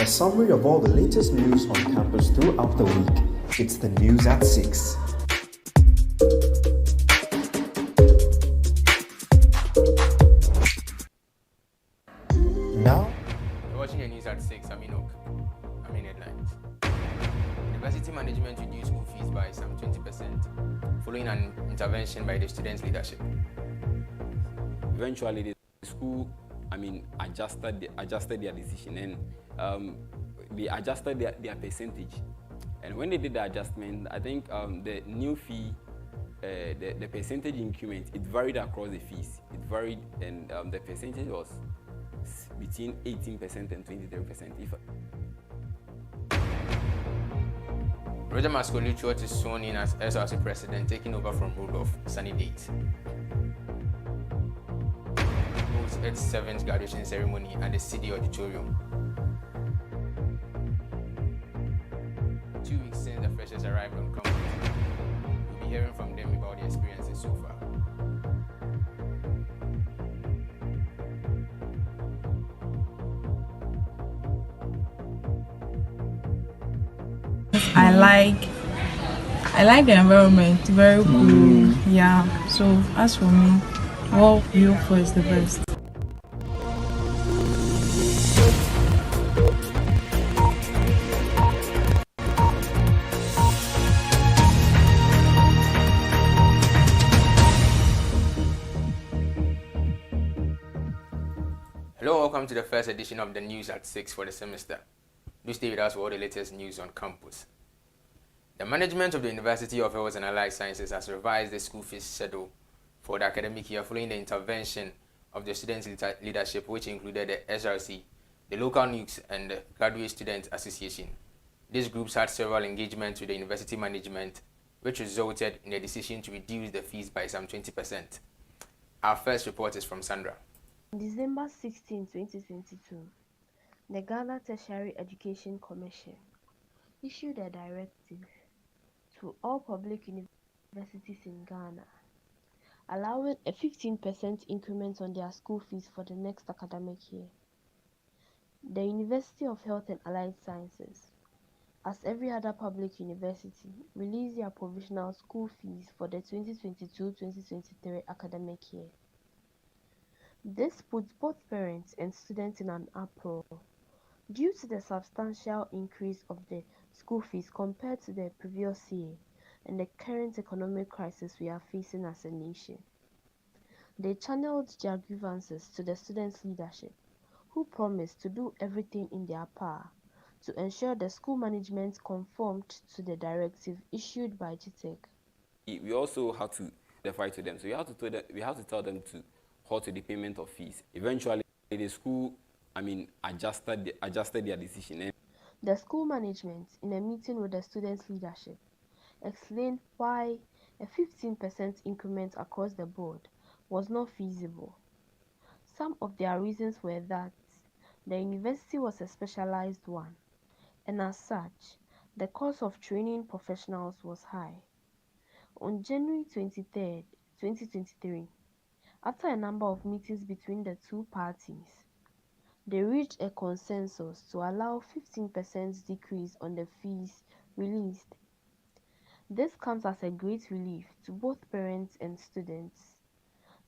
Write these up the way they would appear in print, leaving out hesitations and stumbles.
A summary of all the latest news on campus throughout the week. It's the news at 6. Now, you're watching the news at 6. I'm Enoch. I'm in headlines. University management reduced school fees by some 20% following an intervention by the students' leadership. Eventually, the school, adjusted their decision, and they adjusted their percentage. And when they did the adjustment, I think the new fee, the percentage increment, it varied across the fees. It varied, and the percentage was between 18% and 23%. Roger Mascolucho is sworn in as SRC president, taking over from Rudolph Sunny Date. Holds its 7th graduation ceremony at the City Auditorium. 2 weeks since the freshers arrived on campus, we'll be hearing from them about their experiences so far. I like the environment, very cool. Yeah. So as for me, what we look for is the best. Hello, welcome to the first edition of the News at 6 for the semester. Do stay with us for all the latest news on campus. The management of the University of Health and Allied Sciences has revised the school fees schedule for the academic year following the intervention of the students' leadership, which included the SRC, the local NUCs, and the Graduate Student Association. These groups had several engagements with the university management, which resulted in a decision to reduce the fees by some 20%. Our first report is from Sandra. On December 16, 2022, the Ghana Tertiary Education Commission issued a directive to all public universities in Ghana, allowing a 15% increment on their school fees for the next academic year. The University of Health and Allied Sciences, as every other public university, released their provisional school fees for the 2022-2023 academic year. This puts both parents and students in an uproar due to the substantial increase of the school fees compared to the previous year and the current economic crisis we are facing as a nation. They channeled their grievances to the students' leadership, who promised to do everything in their power to ensure the school management conformed to the directive issued by GTEC. We also had to fight to them, so we have to tell them to halt the payment of fees. Eventually, the school, adjusted their decision. The school management, in a meeting with the students' leadership, explained why a 15% increment across the board was not feasible. Some of their reasons were that the university was a specialized one, and as such, the cost of training professionals was high. On January 23, 2023, after a number of meetings between the two parties, they reached a consensus to allow 15% decrease on the fees released. This comes as a great relief to both parents and students.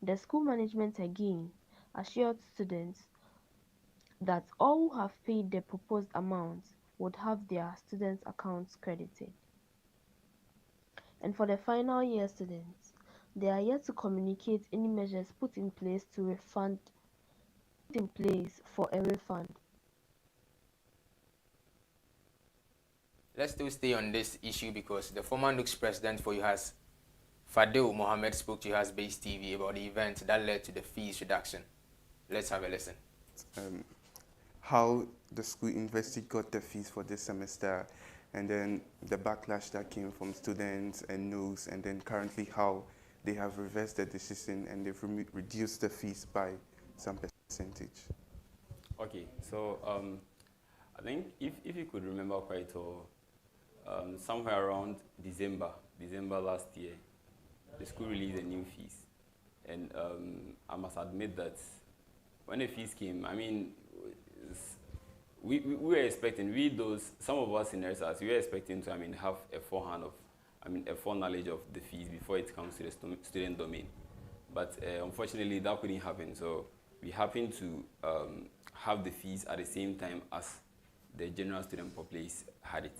The school management again assured students that all who have paid the proposed amount would have their students' accounts credited. And for the final year students, they are yet to communicate any measures put in place for a refund. Let's still stay on this issue because the former NUCS president for UHAS, Fadil Mohammed, spoke to UHAS Base TV about the event that led to the fees reduction. Let's have a listen. How the school university got the fees for this semester, and then the backlash that came from students and NUCs, and then currently how they have reversed the decision and they've reduced the fees by some percentage. Okay, so I think if you could remember quite well, somewhere around December last year, the school released the new fees. And I must admit that when the fees came, we were expecting, some of us in SRC, we were expecting to, have a foreknowledge of the fees before it comes to the student domain. But unfortunately, that couldn't happen. So we happened to have the fees at the same time as the general student populace had it.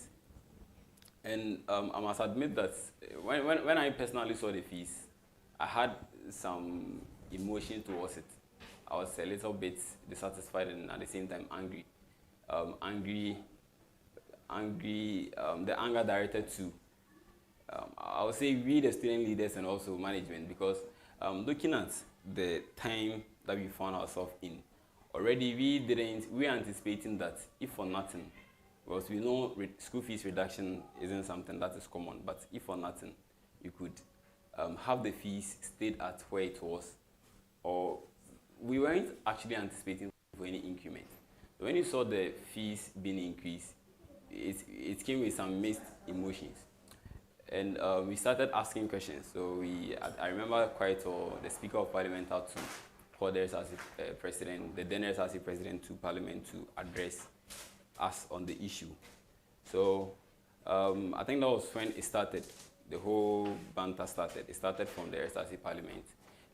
And I must admit that when I personally saw the fees, I had some emotion towards it. I was a little bit dissatisfied and at the same time angry. The anger directed to, I would say, we the student leaders and also management, because looking at the time that we found ourselves in, already we were anticipating that if for nothing, because we know school fees reduction isn't something that is common, but if for nothing, you could have the fees stayed at where it was, or we weren't actually anticipating for any increment. So when you saw the fees being increased, it came with some mixed emotions. And we started asking questions. So I remember quite well, the Speaker of Parliament had to call the SRC president, the then SRC president, to Parliament to address us on the issue. So I think that was when it started. The whole banter started. It started from the SRC Parliament.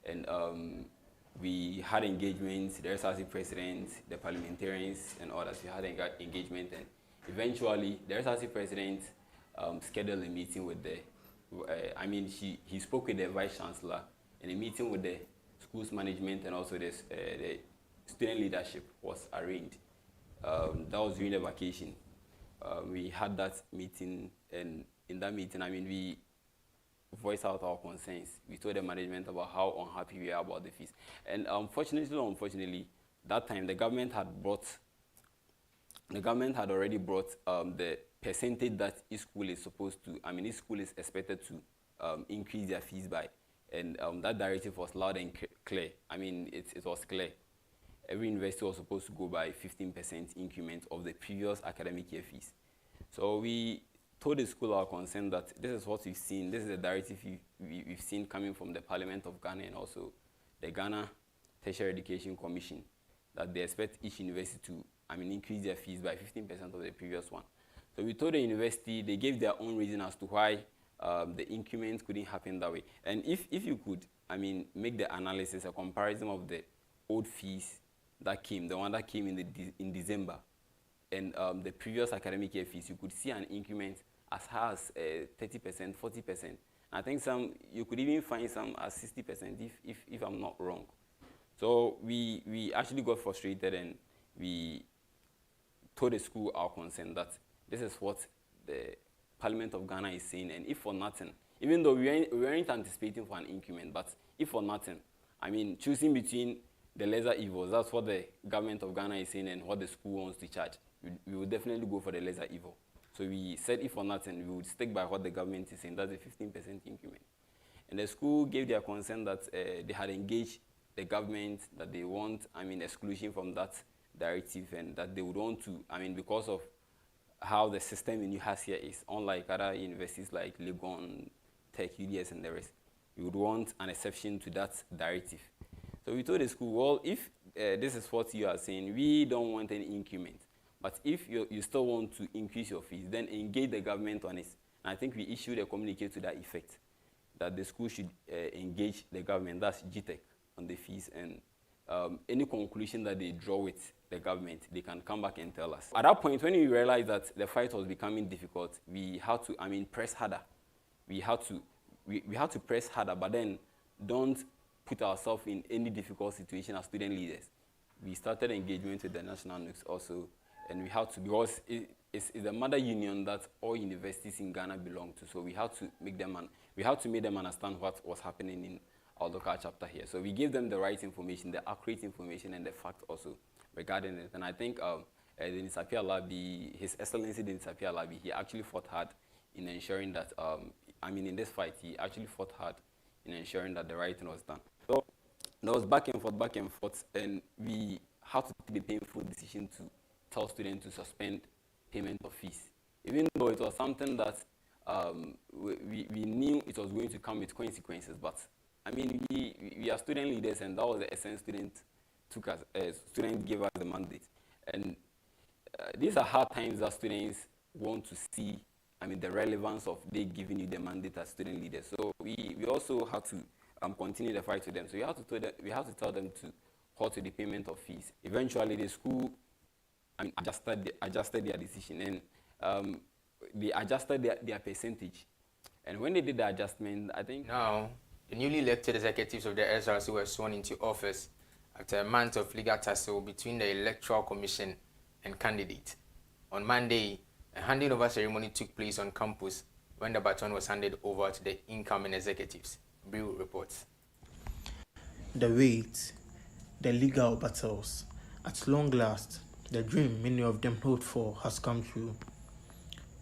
And we had engagements, the SRC president, the parliamentarians, and others. We had engagement, and eventually the SRC president scheduled a meeting with he spoke with the vice chancellor, and a meeting with the school's management and also the student leadership was arranged. That was during the vacation. We had that meeting, and in that meeting, we voiced out our concerns. We told the management about how unhappy we are about the fees. And unfortunately, that time the government had already brought the percentage that each school is supposed to, each school is expected to increase their fees by. And that directive was loud and clear. It was clear. Every university was supposed to go by 15% increment of the previous academic year fees. So we told the school our concern that this is what we've seen, this is the directive we've seen coming from the Parliament of Ghana and also the Ghana Tertiary Education Commission, that they expect each university to increase their fees by 15% of the previous one. So we told the university, they gave their own reason as to why the increment couldn't happen that way. And if you could, make the analysis, a comparison of the old fees that came, the one that came in December, and the previous academic year fees, you could see an increment as high as 30%, 40%. I think you could even find some as 60% if I'm not wrong. So we actually got frustrated, and we told the school our concern that this is what the Parliament of Ghana is saying, and if for nothing, even though we weren't anticipating for an increment, but if for nothing, choosing between the lesser evils, that's what the government of Ghana is saying and what the school wants to charge, we would definitely go for the lesser evil. So we said if for nothing, we would stick by what the government is saying, that's a 15% increment. And the school gave their concern that they had engaged the government, that they want, exclusion from that directive, and that they would want to, because of how the system in UHAS here is, unlike other universities like Legon, Tech, UDS, and the rest, we would want an exception to that directive. So we told the school, well, if this is what you are saying, we don't want any increment. But if you still want to increase your fees, then engage the government on it. And I think we issued a communique to that effect, that the school should engage the government, that's GTEC, on the fees, and any conclusion that they draw with the government, they can come back and tell us. At that point, when we realized that the fight was becoming difficult, we had to, press harder. We had to press harder, but then don't put ourselves in any difficult situation as student leaders. We started engagement with the National NUCs also, and we had to, because it's the mother union that all universities in Ghana belong to, so we had to make them understand what was happening in our local chapter here. So we gave them the right information, the accurate information, and the fact also regarding it. And I think Denis Appiah Alabi, His Excellency Denis Appiah Alabi, he actually fought hard in ensuring that, in this fight, he actually fought hard in ensuring that the right thing was done. So there was back and forth, and we had to take the painful decision to tell students to suspend payment of fees, even though it was something that we knew it was going to come with consequences. But we are student leaders, and that was the essence student took us. Student gave us the mandate, and these are hard times that students want to see, the relevance of they giving you the mandate as student leaders. So we also have to continue the fight with them. So we have to tell them to halt to the payment of fees. Eventually, the school adjusted their decision, and they adjusted their percentage. And when they did the adjustment, I think now the newly elected executives of the SRC were sworn into office after a month of legal tussle between the Electoral Commission and candidate. On Monday, a handing over ceremony took place on campus when the baton was handed over to the incoming executives. Brew reports. The wait, the legal battles, at long last, the dream many of them hoped for has come true.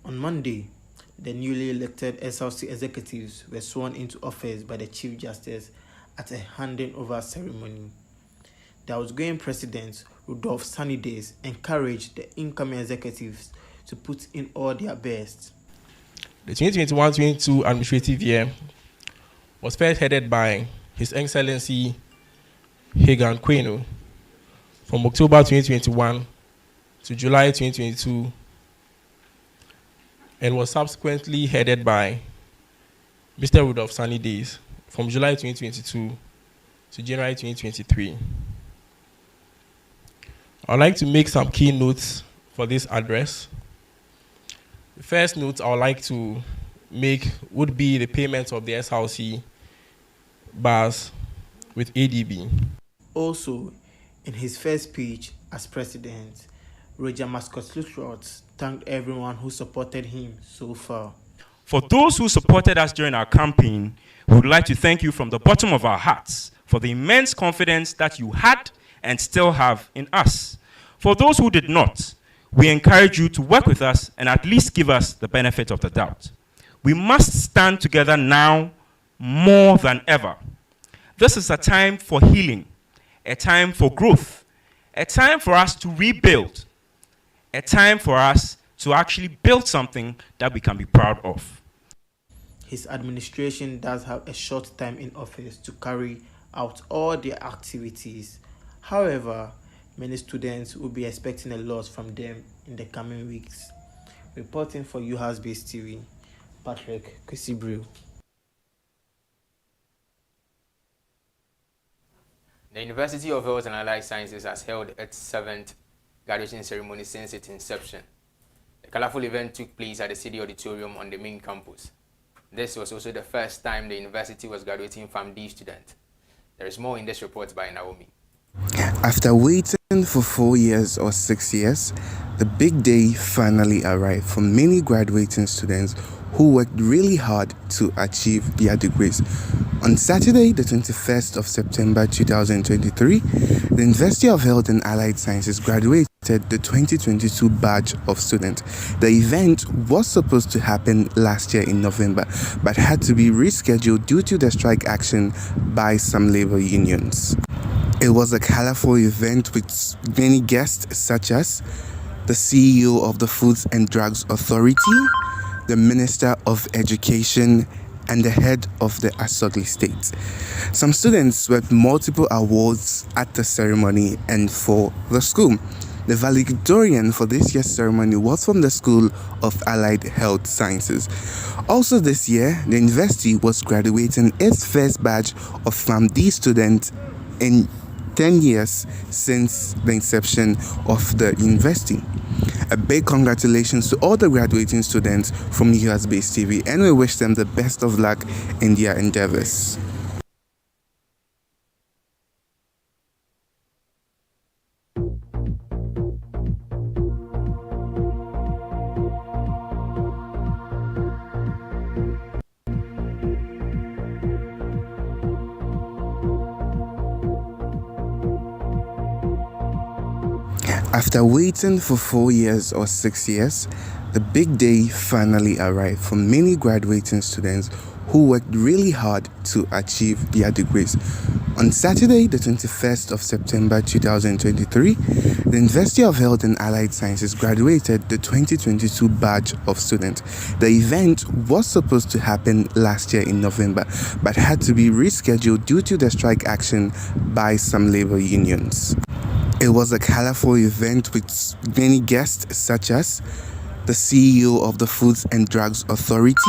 On Monday, the newly elected SRC executives were sworn into office by the Chief Justice at a handing over ceremony. The outgoing President, Rudolph Sunny Days, encouraged the incoming executives to put in all their best. The 2021-22 administrative year was first headed by His Excellency Hagan Kwenu from October 2021 to July 2022, and was subsequently headed by Mr. Rudolph Sunny Days from July 2022 to January 2023. I'd like to make some key notes for this address. The first note I would like to make would be the payment of the SRC bars with ADB. Also, in his first speech as president, Roger Mascot-Luttrot thanked everyone who supported him so far. For those who supported us during our campaign, we would like to thank you from the bottom of our hearts for the immense confidence that you had and still have in us. For those who did not, we encourage you to work with us and at least give us the benefit of the doubt. We must stand together now more than ever. This is a time for healing, a time for growth, a time for us to rebuild, a time for us to actually build something that we can be proud of. His administration does have a short time in office to carry out all their activities. However, many students will be expecting a lot from them in the coming weeks. Reporting for UHAS Base TV, Patrick Kwesibril. The University of Health and Allied Sciences has held its 7th graduation ceremony since its inception. The colorful event took place at the City Auditorium on the main campus. This was also the first time the university was graduating PharmD students. There is more in this report by Naomi. After waiting for 4 years or 6 years, the big day finally arrived for many graduating students who worked really hard to achieve their degrees. On Saturday, the 21st of September 2023, the University of Health and Allied Sciences graduated the 2022 batch of students. The event was supposed to happen last year in November, but had to be rescheduled due to the strike action by some labor unions. It was a colorful event with many guests such as the CEO of the Foods and Drugs Authority, the Minister of Education, and the head of the Asogli State. Some students swept multiple awards at the ceremony and for the school. The valedictorian for this year's ceremony was from the School of Allied Health Sciences. Also this year, the university was graduating its first batch of PharmD students in 10 years since the inception of the university. A big congratulations to all the graduating students from UHAS Base TV, and we wish them the best of luck in their endeavors. After waiting for 4 years or 6 years, the big day finally arrived for many graduating students who worked really hard to achieve their degrees. On Saturday, the 21st of September 2023, the University of Health and Allied Sciences graduated the 2022 batch of students. The event was supposed to happen last year in November, but had to be rescheduled due to the strike action by some labor unions. It was a colorful event with many guests such as the CEO of the Foods and Drugs Authority,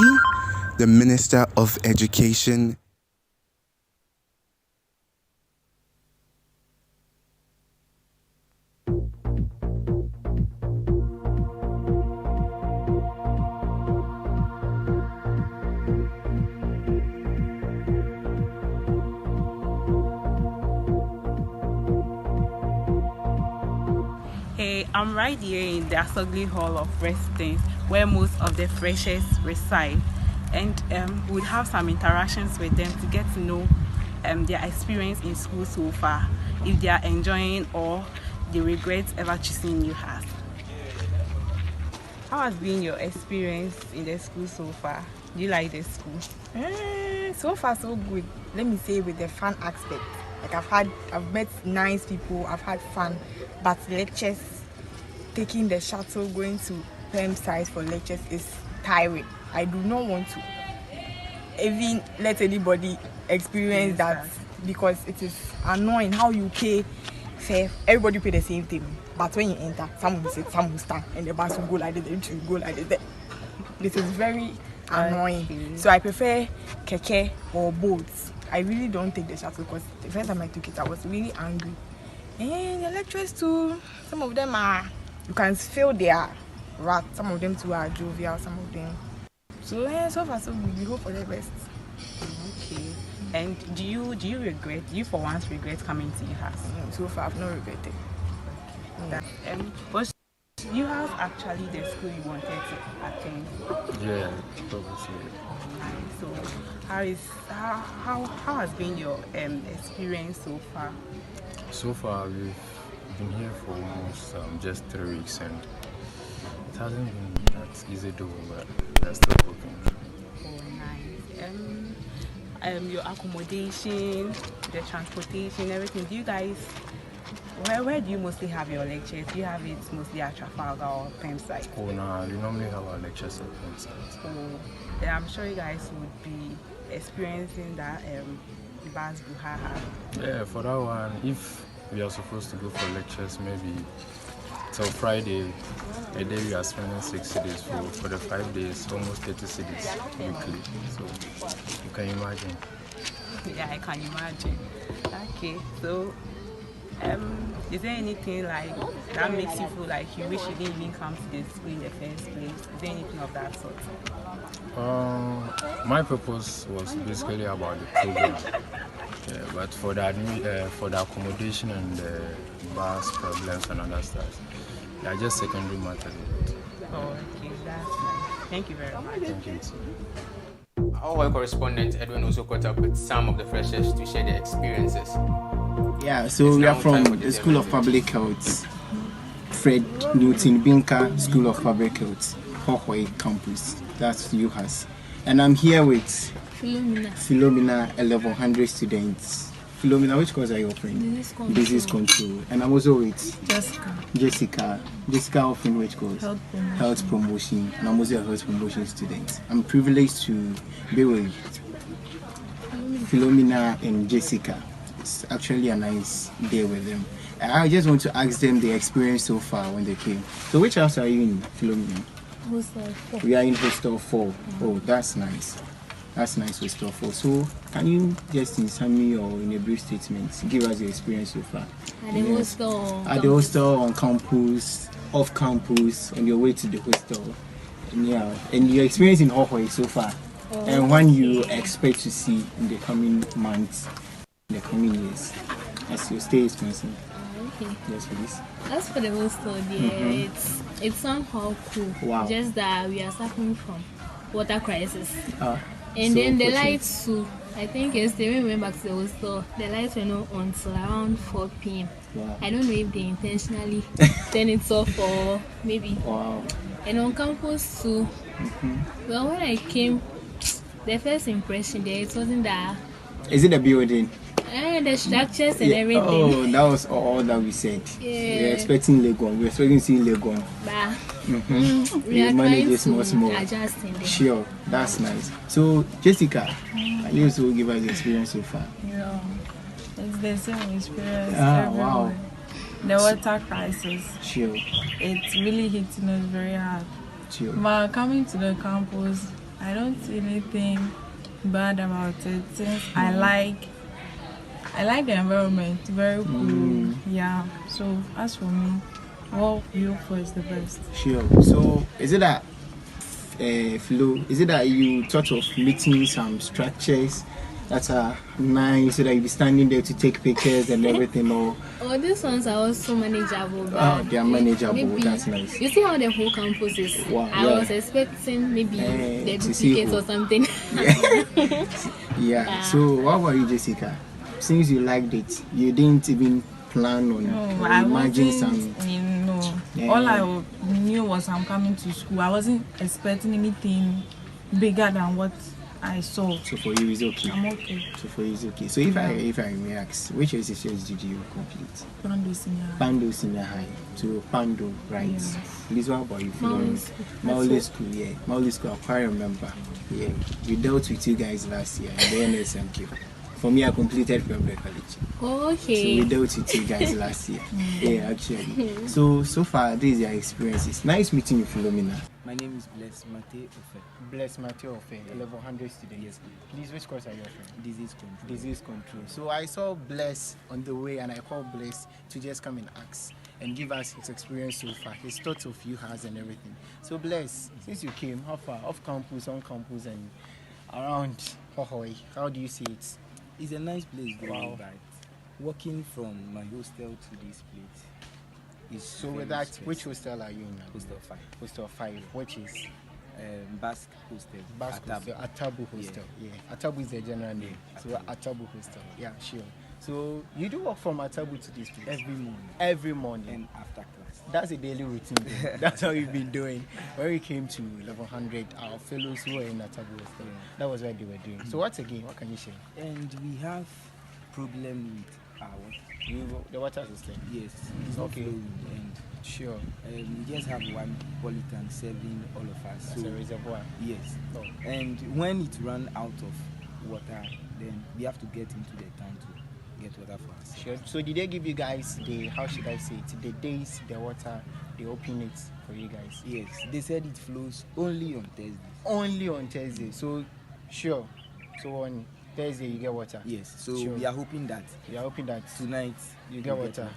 the Minister of Education, Hey, I'm right here in the Asogli Hall of Residence where most of the freshers reside, and we'll have some interactions with them to get to know their experience in school so far, if they are enjoying or they regret ever choosing UHAS. How has been your experience in the school so far? Do you like the school? So far so good. Let me say with the fun aspect. Like I've met nice people, I've had fun, but lectures, taking the shuttle, going to Perm site for lectures is tiring. I do not want to even let anybody experience that because it is annoying how you pay fair. Everybody pay the same thing, but when you enter, some will sit, some will stand, and the bus will go like this, the train will go like this. This is very annoying. So I prefer keke or boats. I really don't take the shuttle because the first time I took it, I was really angry. And the lecturers too, some of them are, you can feel they are rat. Some of them too are jovial, some of them. So so far so good. We hope for the best. Okay. And do you for once regret coming to UHAS? So far I've not regretted. Was UHAS actually the school you wanted to attend? Yeah, probably. So how has been your experience so far? So far we've been here for almost just 3 weeks, and it hasn't been that easy though, but we're still working. Oh, nice. Your accommodation, the transportation, everything. Do you guys, where do you mostly have your lectures? Do you have it mostly at Trafalgar or Perm site? Oh no, we normally have our lectures at Perm site. Oh, then I'm sure you guys would be experiencing that Bas Buhaha. Yeah, for that one, if we are supposed to go for lectures, maybe till Friday, a day we are spending 6 cedis for the 5 days, almost 30 cedis weekly. So you can imagine. Yeah, I can imagine. Okay, so is there anything like that makes you feel like you wish you didn't even come to the school in the first place? Is there anything of that sort? My purpose was basically about the program, but for the accommodation and the bus problems and other stuff, they are just secondary matters. Oh, okay, that's nice. Thank you very much. Thank you. Our world correspondent Edwin also caught up with some of the freshers to share their experiences. Yeah, so we are from the School of Public Health, Fred Newton Binka School of Public Health, Hohoi campus. That's UHAS. And I'm here with Philomena 1100 students. Philomena, which course are you offering? Business Control. And I'm also with Jessica offering which course? Health Promotion. And I'm also a Health Promotion student. I'm privileged to be with Philomena and Jessica. It's actually a nice day with them. I just want to ask them their experience so far when they came. So which house are you in, Philomena? Hostel 4. We are in Hostel 4. Oh, that's nice. That's nice, Hostel 4. So, can you just in summary or in a brief statement give us your experience so far? At the hostel. At the hostel, on campus, off campus, on your way to the hostel. And yeah, and your experience in Hohoi so far. And when you expect to see in the coming months, in the coming years, as your stay is concerned. Okay. Yes, please. As for the hostel, yeah, it's somehow cool. Wow. Just that we are suffering from water crisis. so And then the lights too. I think yesterday when we went back to the hostel, the lights were not on until around 4 p.m. Wow. I don't know if they intentionally turn it off or maybe. Wow. And on campus too. Well, when I came, the first impression there, it wasn't that. Is it a building? The structures and everything. Oh, that was all that we said. Yeah. We were expecting Legon. We were expecting to see Legon. But we are manage trying this to small. adjust in there. Sure, that's nice. So, Jessica, can you also give us the experience so far? Yeah, it's the same experience. Wow. The water crisis. Sure. It's really hitting us very hard. Sure. But coming to the campus, I don't see anything bad about it since I like the environment, very cool. Yeah. So as for me, what we hope for is the best. Sure. So is it that Flo? Is it that you thought of meeting some structures that are nice so that you be standing there to take pictures and everything, or? Oh, these ones are also manageable. Oh, they are manageable. Maybe, That's nice. you see how the whole campus is. Wow, I was expecting maybe the duplicates or something. Yeah. So what about you, Jessica? Since you liked it, you didn't even plan on imagine some. No. All I knew was I'm coming to school. I wasn't expecting anything bigger than what I saw. So for you it's okay. I'm okay. So for you it's okay. So if I may ask, which institutions did you complete? Pando Senior High. Pando Senior High. So Pando, right? Yeah. Please, what about you? Mauli School, yeah. Mauli School, I quite remember. Yeah. We dealt with you guys last year in the NSMQ. For me, I completed February College. Okay. So we dealt with you guys last year. Yeah, actually. So far, this is your experiences. Nice meeting you, Philomena. My name is Bless Mate Ofe. Bless Mate Ofe, level 100 student. Yes, please, which course are you offering? Disease control. Disease control. So I saw Bless on the way and I called Bless to just come and ask and give us his experience so far, his thoughts of UHAS and everything. So Bless, since you came, how far? Off campus, on campus, and around Hohoi, how do you see it? It's a nice place, Wow. but walking from my hostel to this place is So very with that, stressful. which hostel are you in now? Hostel 5. Hostel 5, which is? Basque hostel. Basque hostel, Atabu hostel. Yeah. Atabu is the general name. So Atabu hostel. Yeah, sure. So you do work from Atabu to this place? Every morning. Every morning. And after class. That's a daily routine. That's how we've been doing. When we came to level 100, our fellows who were in Atabu hostel, that was what they were doing. So what again? What can you share? And we have problem with our water. The water system? Yes. It's not Okay. flowing, and Sure. we just have one polytank serving all of us. That's a reservoir. Yes. Oh. And when it runs out of water, then we have to get into the tank to get water for us. Sure. So did they give you guys the, how should I say it, the days, the water, they open it for you guys? Yes. They said it flows only on Thursdays. Only on Thursday. So sure. So on Thursday you get water. Yes. So Sure. we are hoping that tonight you get water.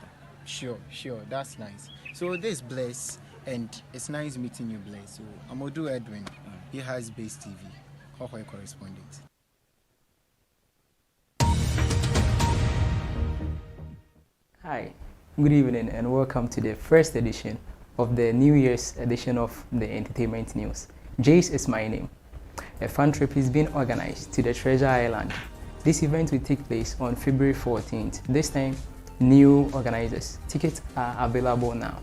Sure. That's nice. So this Bless, and it's nice meeting you, Bless. So Amodu Edwin, he has Base TV, Hohoi correspondent. Hi, good evening and welcome to the first edition of the New Year's edition of the Entertainment News. Jace is my name. A fun trip is being organized to the Treasure Island. This event will take place on February 14th. This time, new organizers. Tickets are available now.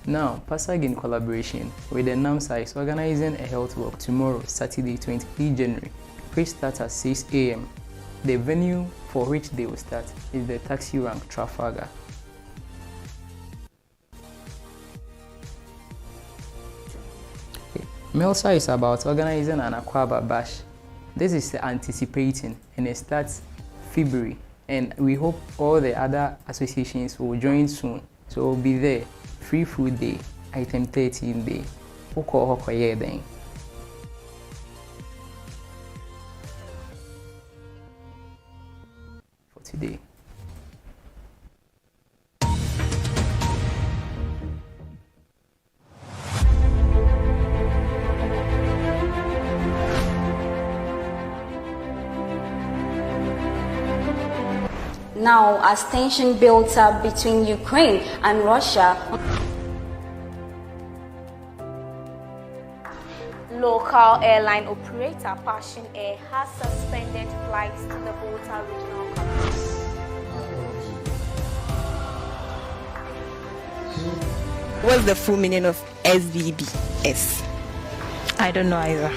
Now, PASAG in collaboration with the NAMSA is organizing a health walk tomorrow, Saturday, 23 January, which starts at 6 a.m. The venue for which they will start is the taxi rank Trafalgar. MELSA is about organizing an Aquaba Bash. This is anticipating and it starts February, and we hope all the other associations will join soon. So we'll be there. Free food day, item 13 day. For today. now as tension built up between Ukraine and Russia. Local airline operator Passion Air has suspended flights to the Volta regional campus. What's the full meaning of SVBS? I don't know either.